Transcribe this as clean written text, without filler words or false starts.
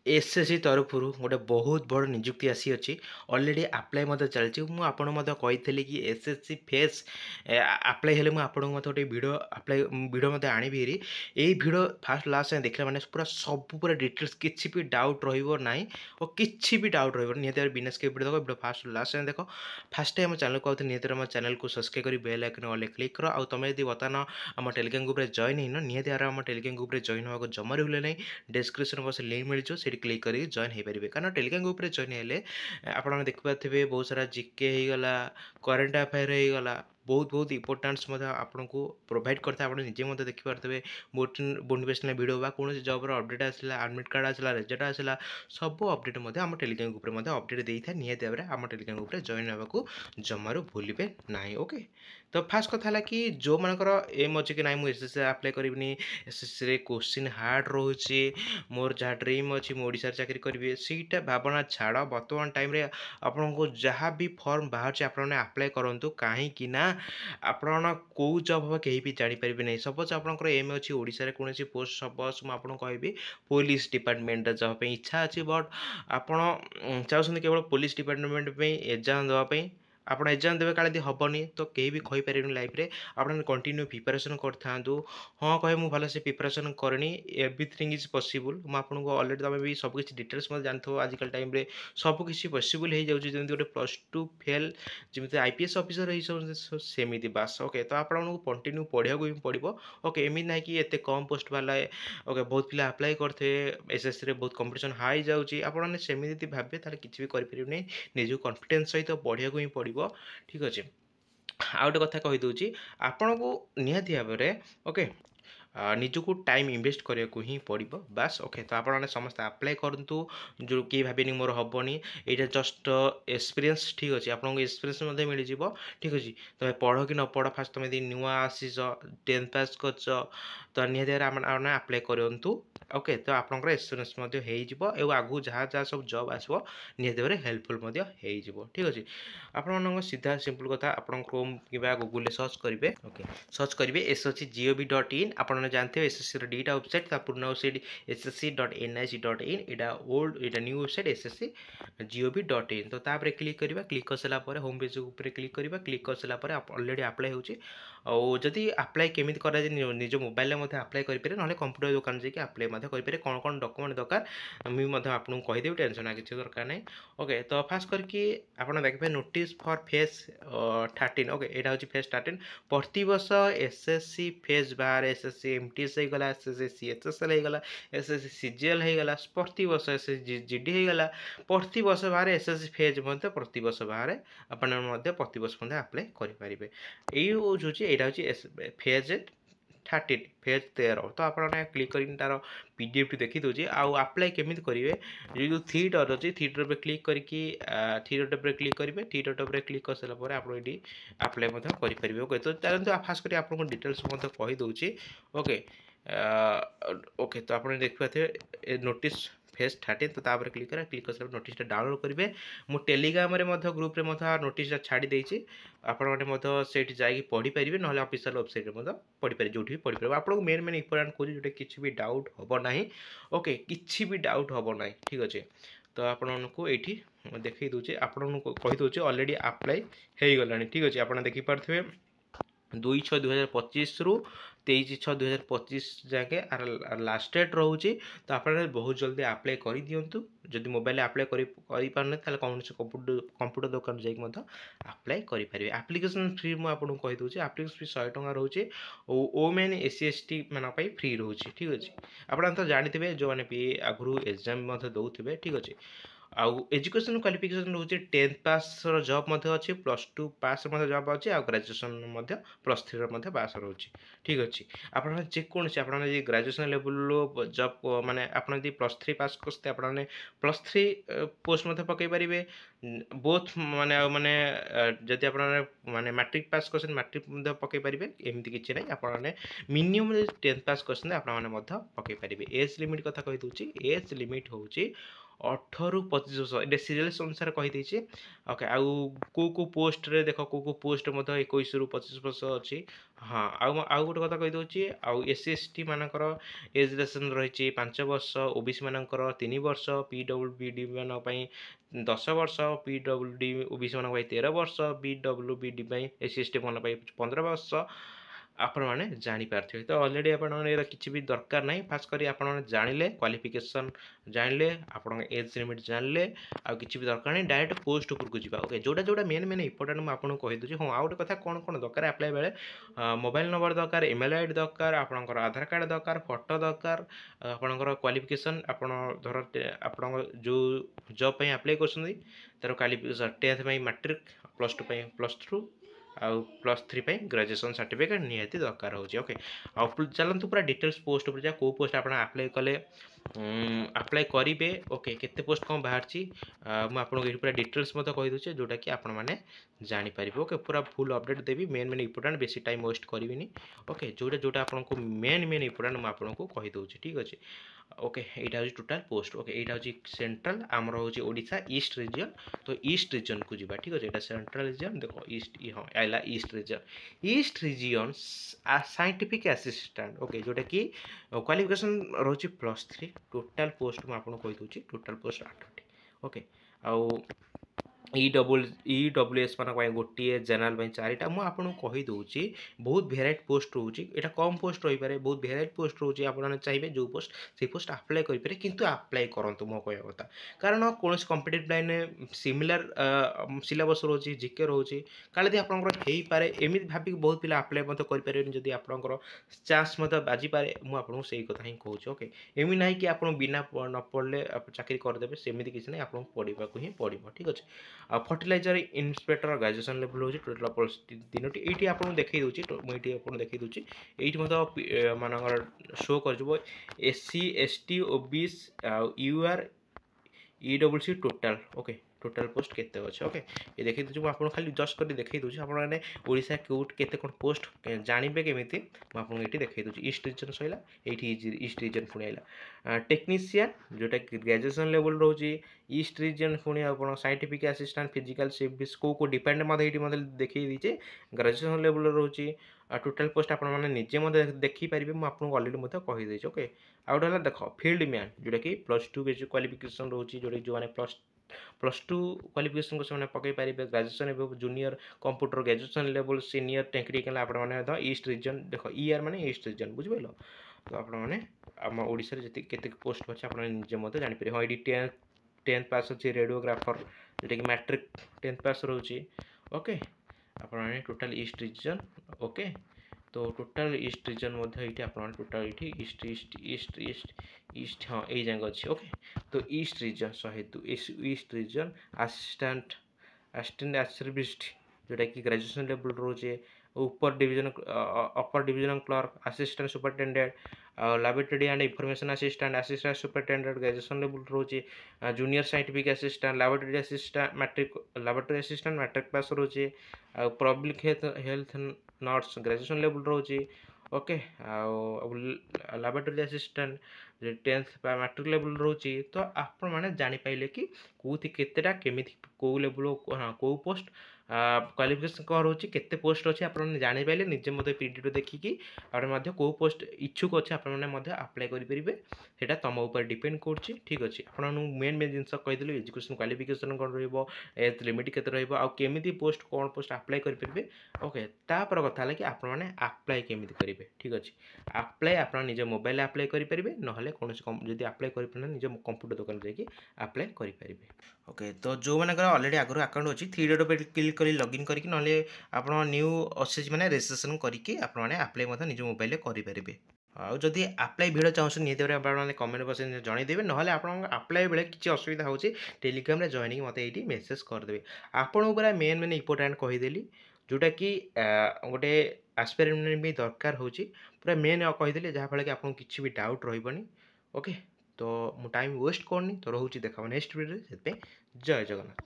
SSC तरफ गोटे बहुत बड़ निजुक्ति आसी अच्छी अलरेडी आप्लाय चलती मुझे आपको कही कि एसएससी फेस आप्लाय हेले मुझे आपको गोटे भिडियो आप्लाय भिडियो आनी यही भिडियो फास्ट लास्ट देखला मैंने पूरा सब पूरा डिटेल्स किसी भी डाउट रही और किसी भी डाउट रही बिना स्किप देखो भिडियो फास्ट लास्ट देख फास्ट टाइम चैनल को आते निहत आम चैनल को सब्सक्राइब कर बेल आइकन वाले क्लिक कर आ तुम यदि बर्तमान आम टेलीग्राम ग्रुप में जॉइन हो निहत आम टेलीग्राम ग्रुप में जॉइन होगा जमार भूल नहीं डिस्क्रिप्शन बस लिंक मिल जाए क्लिक कर जॉइन हो पारे कारण टेलीग्राम ग्रुप में जॉइन हेले आपने देखिपे बहुत सारा जीके होगला करेन्ट अफेयर होगला बहुत बहुत इंपोर्टान्स आपको प्रोवाइड करता है आप निजे देखिपे मोटिवेशनल वीडियो बा कौन जबर अपडेट आसला एडमिट कार्ड आसला रिजल्ट आसला सब अपडेट आम टेलीग्राम ग्रुप में अपडेट देता है निहत भाव में आम टेलीग्राम ग्रुप में जॉइन होगा जमारू भूलिए ना ओके तो फास्ट कथा है कि जो मानकर एम अच्छे कि ना मुझे एसएससी आप्लाय करी एसएससी क्वेश्चन हार्ड रोचे मोर जहाँ ड्रीम अच्छी मुझे चाकरी करेंगे सीटा भावना छाड़ बर्तमान टाइम आपन को जहाँ भी फॉर्म बाहर आपने आप्लाय करूँ कहीं आपण कौ जब हम कहीं भी जानीपर नहीं सपोज आपंकर एम अच्छी ओडिशा कौन पोस्ट सपोज मुझे कहि पुलिस डिपार्टमेंट जहाँ इच्छा अच्छी बट आपड़ चाहते केवल पुलिस डिपार्टमेंट एग्जाम देवाई आप एग्जाम देवे काले हेनी तो कहीं भी कहीपर लाइफ में आप कंटिन्यू प्रिपरेशन करता हाँ कहे मुझे भलसे प्रिपरेशन करनी एवरीथिंग इज पॉसिबल मुझे आपको अलरेडी तुम भी सब किसी डिटेल्स जानते हो आजिकल टाइम रे सबकि पॉसिबल हो जाऊँगी जमी गोटे +2 फेल जमी आईपीएस ऑफिसर सेमती बास ओके तो आपको कंटिन्यू पढ़ा भी पड़ो ओके एमती ना कि एत कम पोस्ट वाला ओके बहुत पिला आप्लाय करते एसएससी रे बहुत कंपटीशन हाई जाऊँगी आपने सेमती भावे ताले किसी भी करें निज कॉन्फिडेंस सहित पढ़ा ही पड़ो ठीक अच्छे आउ गोटे कथा कहीदे आपन को निहाती भाव में ओके निजको टाइम इन्वेस्ट करने को ही पड़ो बास ओके तो आपने समस्त आप्लाय करूँ जो किए भावे मोर हेनी यहाँ जस्ट एक्सपीरियंस ठीक अच्छे आपको एक्सपीरियंस मिल जाव ठीक अच्छे तुम पढ़ कि न पढ़ फास्ट तुम यदि नुआ आसीच 10th पास कर तो निहत आप्लाय करूँ ओके तो आपंकर एक्सपीरियंस हो आगू जहाँ जहाँ सब जॉब आसो निहत भाव हेल्पफुल हो ठीक अच्छे आप सीधा सिंपल कथा आप क्रोम कि गूगल सर्च करेंगे ओके सर्च करेंगे SSC.gov.in आपने जानते हैं एसएससी दुटा वेबसाइट पुराना वेबसाइट SSC.nic.in यहाँ ओल्ड यहाँ न्यू वेबसाइट SSC.gov.in तो तापर क्लिक करवा क्लिक कर सारापर होम पेज उपर क्लिक कर सारापर अलरेडी आप्लाय होदी आप्लाय केमी कर निज मोबाइल आप्लाय करेंगे ना कंप्यूटर दुकान जाकि आप्लाय करेंगे कौन कौन डॉक्यूमेंट दरकार मुझे आपको कहीदेवी टेंशन ना किसी दरकार नहीं ओके तो फास्ट करके आप देखिए नोटिस फॉर फेज 13 ओके यहाँ हूँ फेज 13 प्रति वर्ष एसएससी फेज बाहर एसएससी एमटीएस होगा एसएससी सीएचएसएल होगा एसएससी सीजीएल होगा प्रति वर्ष एसएससी जीडी होगा प्रति वर्ष बाहर एसएससी फेज प्रति वर्ष बाहर आपने प्रति वर्ष आप्लाय करेंगे यही हूँ यहाँ हूँ फेज 13 फेज 13 तो आपने क्लिक कर तार पीडीएफ देखी दूसरी आउ आप्लाय केमी करेंगे जो थ्री डट अच्छी थ्री डट पर क्लिक करके थ्री डट पर क्लिक करेंगे थ्री डट पर क्लिक कर सारापर आप आप्लाय करेंगे ओके तो चलते फास्ट कर आपको डिटेल्स कहीदे ओके ओके तो आपने देखिए नोटिस फेज 13 तो तापर क्लिक कर नोटिस डाउनलोड करेंगे मुझे टेलीग्राम ग्रुप रे नोटिस छाड़ी देती आपड़ी जाकि पढ़ी पारे ना ऑफिशियल वेबसाइट पढ़ी पारे जो भी पढ़ी पारे आपको मेन मेन इंपोर्टेंट खोज जो किसी भी डाउट हम ना ओके किसी भी डाउट हम ना ठीक अच्छे तो आपको ये देखी दूचे आपको कहीदे अलरेडी आप्लाय हो गला ठीक अच्छे आप देखिपे 2/6/2025 रु 23/6/2025 जाके लास्ट डेट रोचे तो आप बहुत जल्दी आप्लाय कर दिंतु जदि मोबाइल आप्लाय कर कौन से कंप्यूटर दुकान जाकि आप्लाय करेंगे आप्लिकेसन फ्री मुझे कहीदे आप्लिकेसन फी 100 टଙ୍କା रोचे ओमेन SC/ST मानी फ्री रोचे ठीक अच्छे आप तो जानते जो मैंने भी आगु एग्जाम दौथे ठीक अच्छे आउ एजुकेशन क्वालिफिकेशन रोचे 10th पास जॉब अच्छे +2 पास जॉब अच्छे आ ग्रेजुएशन +3 पास रोचे ठीक अच्छे आप जेकोसी आप ग्रेजुएशन लेवल जॉब माने आप +3 पास करते आपने +3 पोस्ट पकई पारे बोथ माने माने जदि आप माने मैट्रिक पास कर मैट्रिक पकई पारे एमती किसी ना आपने मिनिमम 10th पास कर पकई पारे एज लिमिट कथा कहीदे एज लिमिट हूँ 18 ରୁ 25 ବର୍ଷ ଏଇଟା ସିରିଏଲ୍स ଅନୁସାରେ କହିଦେଇଛି। ଓକେ ଆଉ କେଉଁ ପୋଷ୍ଟରେ ଦେଖ କେଉଁ ପୋଷ୍ଟ ମଧ୍ୟ 21 ରୁ 25 ବର୍ଷ ଅଛି। ହଁ ଆଉ ଗୋଟେ କଥା କହିଦେଉଛି ଆଉ SC/ST ମାନଙ୍କର ଏଜ୍ ରେସନ୍ ରହିଛି 5 ବର୍ଷ, OBC ମାନଙ୍କର 3 ବର୍ଷ, PWBD ମାନଙ୍କ ପାଇଁ 10 ବର୍ଷ, PWD OBC ମାନଙ୍କ ପାଇଁ 13 ବର୍ଷ, PWBD ପାଇଁ SC/ST ମାନଙ୍କ ପାଇଁ 15 ବର୍ଷ। ଆପଣମାନେ ଜାଣିପାରୁଥିବେ ତ ଅଲରେଡ଼ି ଆପଣମାନେ ଏରା କିଛି ବି ଦରକାର ନାହିଁ। ଖାସ୍ କରି ଆପଣମାନେ ଜାଣିଲେ କ୍ୱାଲିଫିକେସନ୍ ଜାଣିଲେ ଆପଣଙ୍କ ଏଜ୍ ଲିମିଟ୍ ଜାଣିଲେ ଆଉ କିଛି ବି ଦରକାର ନାହିଁ, ଡାଇରେକ୍ଟ ପୋଷ୍ଟ ଉପରକୁ ଯିବା। ଓକେ ଯୋଉଟା ମେନ୍ ଇମ୍ପୋର୍ଟାଣ୍ଟ ମୁଁ ଆପଣଙ୍କୁ କହିଦେଉଛି। ହଁ ଆଉ ଗୋଟେ କଥା କ'ଣ ଦରକାର ଆପ୍ଲାଏ ବେଳେ ମୋବାଇଲ୍ ନମ୍ବର ଦରକାର, ଇମେଲ୍ ଆଇଡ଼ି ଦରକାର, ଆପଣଙ୍କର ଆଧାର କାର୍ଡ଼ ଦରକାର, ଫଟୋ ଦରକାର, ଆପଣଙ୍କର କ୍ୱାଲିଫିକେସନ୍ ଆପଣ ଧର ଆପଣଙ୍କ ଯେଉଁ ଜବ୍ ପାଇଁ ଆପ୍ଲାଏ କରୁଛନ୍ତି ତା'ର କ୍ୱାଲିଫିକେସନ୍ 10th ପାଇଁ ମାଟ୍ରିକ୍, +2 ପାଇଁ +2 ଆଉ +3 ପାଇଁ ଗ୍ରାଜୁଏସନ୍ ସାର୍ଟିଫିକେଟ୍ ନିହାତି ଦରକାର ହେଉଛି। ଓକେ ଆଉ ଚାଲନ୍ତୁ ପୁରା ଡିଟେଲ୍ସ ପୋଷ୍ଟ ଉପରେ ଯାହା କେଉଁ ପୋଷ୍ଟ ଆପଣ ଆପ୍ଲାଏ କଲେ ଆପ୍ଲାଏ କରିବେ। ଓକେ କେତେ ପୋଷ୍ଟ କ'ଣ ବାହାରିଛି ମୁଁ ଆପଣଙ୍କୁ ଏଠି ପୁରା ଡିଟେଲ୍ସ ମଧ୍ୟ କହିଦେଉଛି ଯେଉଁଟାକି ଆପଣମାନେ ଜାଣିପାରିବେ। ଓକେ ପୁରା ଫୁଲ୍ ଅପଡ଼େଟ୍ ଦେବି, ମେନ୍ ଇମ୍ପୋର୍ଟାଣ୍ଟ, ବେଶୀ ଟାଇମ୍ ୱେଷ୍ଟ କରିବିନି। ଓକେ ଯୋଉଟା ଆପଣଙ୍କୁ ମେନ୍ ଇମ୍ପୋର୍ଟାଣ୍ଟ ମୁଁ ଆପଣଙ୍କୁ କହିଦେଉଛି ଠିକ୍ ଅଛି। ଓକେ এইটা হচ্ছে টোটাল পোস্ট। ওকে এইটা হচ্ছে সেন্ট্রাল আমার হচ্ছে ওড়িশা ইস্ট রিজিয়ন। তো ইস্ট রিজিয়নକୁ ଯିବା ঠিক ଅଛି। এটা সেন্ট্রাল রিজিয়ন দেখ ইস্ট ହଁ ଆଇଲା ଇଷ୍ଟ ରିଜିୟନ୍। ଇଷ୍ଟ ରିଜିୟନ୍ ସାଇଣ୍ଟିଫିକ୍ ଆସିଷ୍ଟାଣ୍ଟ ଓକେ ଯେଉଁଟାକି କ୍ୱାଲିଫିକେସନ୍ ରହୁଛି +3। ଟୋଟାଲ୍ ପୋଷ୍ଟ ମୁଁ ଆପଣଙ୍କୁ କହିଦେଉଛି ଟୋଟାଲ୍ ପୋଷ୍ଟ 8ଟି। ଓକେ ଆଉ EWS ମାନଙ୍କ ପାଇଁ ଗୋଟିଏ, ଜେନେରାଲ ପାଇଁ 4ଟା। ମୁଁ ଆପଣଙ୍କୁ କହିଦେଉଛି ବହୁତ ଭେରାଇଟି ପୋଷ୍ଟ ରହୁଛି। ଏଇଟା କମ୍ ପୋଷ୍ଟ ରହିପାରେ, ବହୁତ ଭେରାଇଟି ପୋଷ୍ଟ ରହୁଛି। ଆପଣମାନେ ଚାହିଁବେ ଯେଉଁ ପୋଷ୍ଟ ସେଇ ପୋଷ୍ଟ ଆପ୍ଲାଏ କରିପାରିବେ, କିନ୍ତୁ ଆପ୍ଲାଏ କରନ୍ତୁ ମୋ କହିବା କଥା। କାରଣ କୌଣସି କମ୍ପିଟେଟିଭ୍ ଲାଇନ୍ରେ ସିମିଲାର ସିଲାବସ୍ ରହୁଛି, ଜିକେ ରହୁଛି, କାଳେ ଯଦି ଆପଣଙ୍କର ହେଇପାରେ ଏମିତି ଭାବିକି ବହୁତ ପିଲା ଆପ୍ଲାଏ ମଧ୍ୟ କରିପାରିବେନି। ଯଦି ଆପଣଙ୍କର ଚାନ୍ସ ମଧ୍ୟ ବାଜିପାରେ, ମୁଁ ଆପଣଙ୍କୁ ସେଇ କଥା ହିଁ କହୁଛି। ଓକେ ଏମିତି ନାହିଁ କି ଆପଣ ବିନା ନ ପଢ଼ିଲେ ଚାକିରି କରିଦେବେ, ସେମିତି କିଛି ନାହିଁ, ଆପଣଙ୍କୁ ପଢ଼ିବାକୁ ହିଁ ପଡ଼ିବ ଠିକ୍ ଅଛି। ଆଉ ଫର୍ଟିଲାଇଜର ଇନ୍ସପେକ୍ଟର ଗ୍ରାଜୁଏସନ୍ ଲେଭେଲ୍ ହେଉଛି ଟୋଟାଲ୍ ପୋଷ୍ଟ 3ଟି। ଏଇଠି ଆପଣଙ୍କୁ ଦେଖେଇ ଦେଉଛି, ମୁଁ ଏଇଠି ଆପଣଙ୍କୁ ଦେଖେଇ ଦେଉଛି। ଏଇଠି ମଧ୍ୟ ମାନଙ୍କର ଶୋ କରିଯିବ SC ST OBC ଆଉ UR EWC total. Okay total post କେତେ ଅଛି। ଓକେ ଏ ଦେଖେଇ ଦେଉଛି, ମୁଁ ଆପଣଙ୍କୁ ଖାଲି ଜଷ୍ଟ କରି ଦେଖେଇ ଦେଉଛି। ଆପଣମାନେ ଓଡ଼ିଶା କେଉଁଠି କେତେ କ'ଣ ପୋଷ୍ଟ ଜାଣିବେ କେମିତି, ମୁଁ ଆପଣଙ୍କୁ ଏଇଠି ଦେଖେଇ ଦେଉଛି। ଇଷ୍ଟ ରିଜନ୍ ସରିଲା, ଏଇଠି ଇଷ୍ଟ ରିଜନ୍ ପୁଣି ଆଇଲା ଟେକ୍ନିସିଆନ୍ ଯେଉଁଟାକି ଗ୍ରାଜୁଏସନ୍ ଲେଭେଲ୍ ରହୁଛି। ଇଷ୍ଟ ରିଜନ୍ ପୁଣି ଆପଣ ସାଇଣ୍ଟିଫିକ୍ ଆସିଷ୍ଟାଣ୍ଟ, ଫିଜିକାଲ୍ ସର୍ଭିସ୍ କେଉଁ ଡିପାର୍ଟମେଣ୍ଟ ମଧ୍ୟ ଏଇଠି ମଧ୍ୟ ଦେଖେଇ ଦେଇଛି ଗ୍ରାଜୁଏସନ୍ ଲେଭେଲ୍ ରହୁଛି। ଆଉ ଟୋଟାଲ୍ ପୋଷ୍ଟ ଆପଣମାନେ ନିଜେ ମଧ୍ୟ ଦେଖିପାରିବେ, ମୁଁ ଆପଣଙ୍କୁ ଅଲରେଡ଼ି ମଧ୍ୟ କହିଦେଇଛି। ଓକେ ଆଉ ଗୋଟେ ହେଲା ଦେଖ ଫିଲ୍ଡ ମ୍ୟାନ୍ ଯେଉଁଟାକି +2 କ୍ୱାଲିଫିକେସନ୍ ରହୁଛି, ଯେଉଁଟାକି ଯେଉଁମାନେ +2 କ୍ୱାଲିଫିକେସନ୍କୁ ସେମାନେ ପକାଇ ପାରିବେ। ଗ୍ରାଜୁଏସନ୍ ଏବଂ junior computer graduation level, senior technical ଆପଣମାନେ ମଧ୍ୟ ଇଷ୍ଟ ରିଜନ୍ ଦେଖ ER ମାନେ ଇଷ୍ଟ ରିଜନ୍ ବୁଝିପାରିଲ। ତ ଆପଣମାନେ ଆମ ଓଡ଼ିଶାରେ ଯେତିକି କେତେ ପୋଷ୍ଟ ଅଛି ଆପଣ ନିଜେ ମଧ୍ୟ ଜାଣିପାରିବେ। ହଁ ଏଇଠି 10th ପାସ୍ ଅଛି ରେଡ଼ିଓଗ୍ରାଫର ଯେଉଁଟାକି ମାଟ୍ରିକ୍ 10th ପାସ୍ ରହୁଛି। ଓକେ ଆପଣମାନେ ଟୋଟାଲ୍ ଇଷ୍ଟ ରିଜନ୍। ଓକେ ତ ଟୋଟାଲ୍ ଇଷ୍ଟ ରିଜନ୍ ମଧ୍ୟ ଏଇଠି ଆପଣମାନେ ଟୋଟାଲ୍ ଏଇଠି ଇଷ୍ଟ ହଁ ଏଇ ଯାକ ଅଛି। ଓକେ ତ east region 102 east region assistant ଆସର୍ଭିଷ୍ଟ ଯେଉଁଟାକି ଗ୍ରାଜୁଏସନ୍ ଲେଭେଲ୍ ରହୁଛି। Upper division clerk, assistant superintendent ଆଉ laboratory and information assistant superintendent graduation level ରହୁଛି। Junior scientific assistant, laboratory assistant matric, laboratory assistant matric pass ରହୁଛି। ଆଉ public health nurse graduation level ରହୁଛି। Okay ଆଉ laboratory assistant 10th ବା matric level ରହୁଛି। ତ ଆପଣମାନେ ଜାଣିପାରିଲେ କି କେଉଁଠି କେତେଟା କେମିତି କେଉଁ ଲେଭେଲ୍ କେଉଁ ପୋଷ୍ଟ କ୍ୱାଲିଫିକେସନ୍ କ'ଣ ରହୁଛି, କେତେ ପୋଷ୍ଟ ଅଛି ଆପଣମାନେ ଜାଣିପାରିଲେ। ନିଜେ ମଧ୍ୟ PDFରେ ଦେଖିକି ଆପଣ ମଧ୍ୟ କେଉଁ ପୋଷ୍ଟ ଇଚ୍ଛୁକ ଅଛି ଆପଣମାନେ ମଧ୍ୟ ଆପ୍ଲାଏ କରିପାରିବେ। ସେଇଟା ତୁମ ଉପରେ ଡିପେଣ୍ଡ କରୁଛି ଠିକ୍ ଅଛି। ଆପଣଙ୍କୁ ମେନ୍ ଜିନିଷ କହିଦେଲି ଏଜୁକେସନ୍ କ୍ୱାଲିଫିକେସନ୍ କ'ଣ ରହିବ, ଏଜ୍ ଲିମିଟ୍ କେତେ ରହିବ, ଆଉ କେମିତି ପୋଷ୍ଟ କ'ଣ ପୋଷ୍ଟ ଆପ୍ଲାଏ କରିପାରିବେ। ଓକେ ତାପରେ କଥା ହେଲା କି ଆପଣମାନେ ଆପ୍ଲାଏ କେମିତି କରିବେ ଠିକ୍ ଅଛି। ଆପ୍ଲାଏ ଆପଣ ନିଜ ମୋବାଇଲରେ ଆପ୍ଲାଏ କରିପାରିବେ, ନହେଲେ କୌଣସି ଯଦି ଆପ୍ଲାଏ କରିପାରୁନାହାନ୍ତି ନିଜ କମ୍ପ୍ୟୁଟର ଦୋକାନରେ ଯାଇକି ଆପ୍ଲାଏ କରିପାରିବେ। ଓକେ ତ ଯେଉଁମାନଙ୍କର ଅଲରେଡ଼ି ଆଗରୁ ଆକାଉଣ୍ଟ ଅଛି 3 ଡଟ୍ ଉପରେ କ୍ଲିକ୍ କରି ଲଗ୍ଇନ୍ କରିକି, ନହେଲେ ଆପଣ ନ୍ୟୁ OSIS ମାନେ ରେଜିଷ୍ଟ୍ରେସନ୍ କରିକି ଆପଣମାନେ ଆପ୍ଲାଏ ମଧ୍ୟ ନିଜ ମୋବାଇଲରେ କରିପାରିବେ। ଆଉ ଯଦି ଆପ୍ଲାଏ ଭିଡ଼ିଓ ଚାହୁଁଛନ୍ତି ନିହାତି ଭାବରେ ଆପଣମାନେ କମେଣ୍ଟ ବକ୍ସରେ ଜଣାଇଦେବେ, ନହେଲେ ଆପଣଙ୍କ ଆପ୍ଲାଏ ବେଳେ କିଛି ଅସୁବିଧା ହେଉଛି ଟେଲିଗ୍ରାମରେ ଜଏନିଂ ମୋତେ ଏଇଠି ମେସେଜ୍ କରିଦେବେ। ଆପଣଙ୍କୁ ପୁରା ମେନ୍ ଇମ୍ପୋର୍ଟାଣ୍ଟ କହିଦେଲି ଯେଉଁଟାକି ଗୋଟେ ଆସ୍ପାଇରେଣ୍ଟ ବି ଦରକାର ହେଉଛି, ପୁରା ମେନ୍ କହିଦେଲି ଯାହାଫଳରେ କି ଆପଣଙ୍କୁ କିଛି ବି ଡାଉଟ୍ ରହିବନି। ଓକେ ତ ମୁଁ ଟାଇମ୍ ୱେଷ୍ଟ କରୁନି, ତ ରହୁଛି ଦେଖାହେବ ନେକ୍ସଟ ଭିଡ଼ିଓରେ। ସେଥିପାଇଁ ଜୟ ଜଗନ୍ନାଥ।